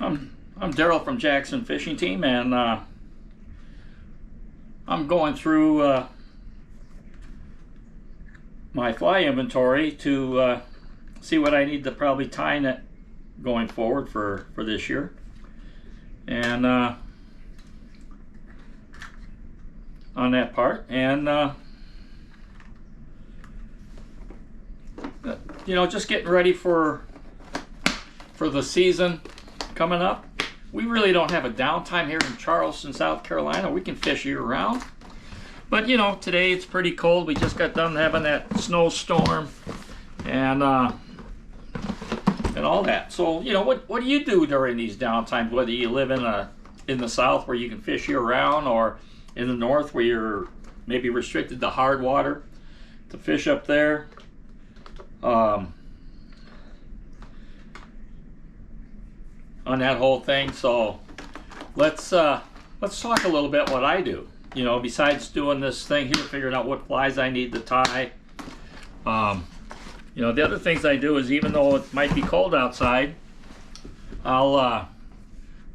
I'm Daryl from Jackson Fishing Team, and I'm going through my fly inventory to see what I need to probably tie in it going forward for this year. And on that part, and you know, just getting ready for the season coming up. We really don't have a downtime here in Charleston, South Carolina. We can fish year round, but you know, today it's pretty cold. We just got done having that snowstorm and all that. So you know, what do you do during these downtimes, whether you live in the south where you can fish year round, or in the north where you're maybe restricted to hard water to fish up there. On that whole thing. So let's talk a little bit what I do, you know, besides doing this thing here, figuring out what flies I need to tie. You know, the other things I do is, even though it might be cold outside, I'll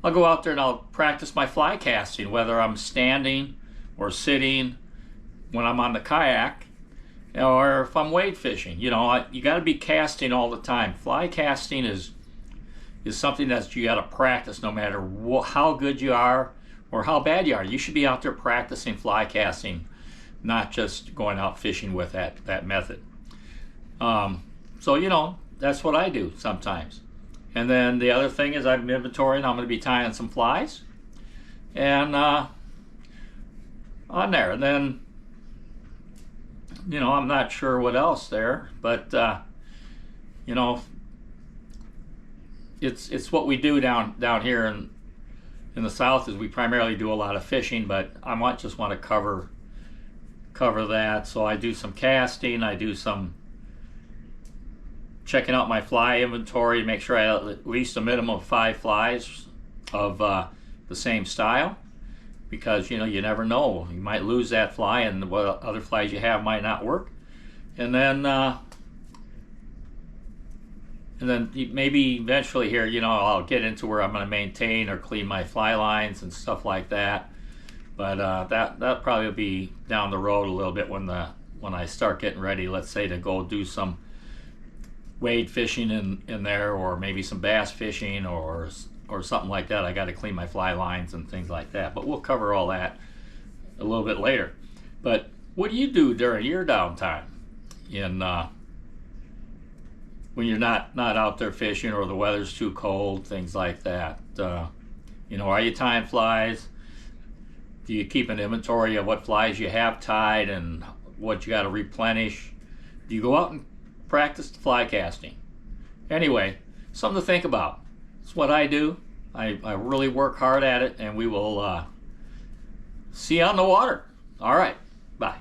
go out there and I'll practice my fly casting, whether I'm standing or sitting when I'm on the kayak, or if I'm wade fishing. You know, you got to be casting all the time. Fly casting is something that you got to practice, no matter how good you are or how bad you are. You should be out there practicing fly casting, not just going out fishing with that method. So you know, that's what I do sometimes. And then the other thing is, I'm inventorying. I'm going to be tying some flies and on there. And then, you know, I'm not sure what else there, but you know, it's what we do down here in the south. Is we primarily do a lot of fishing, but I just want to cover that. So I do some casting, I do some checking out my fly inventory to make sure I have at least a minimum of 5 flies of the same style, because you know, you never know, you might lose that fly and what other flies you have might not work. And then maybe eventually here, you know, I'll get into where I'm going to maintain or clean my fly lines and stuff like that. But that probably will be down the road a little bit when I start getting ready, let's say, to go do some wade fishing in there, or maybe some bass fishing or something like that. I got to clean my fly lines and things like that. But we'll cover all that a little bit later. But what do you do during your downtime when you're not out there fishing, or the weather's too cold, things like that? You know, are you tying flies? Do you keep an inventory of what flies you have tied and what you got to replenish? Do you go out and practice the fly casting? Anyway, something to think about. It's what I do. I really work hard at it, and we will see you on the water. All right, bye.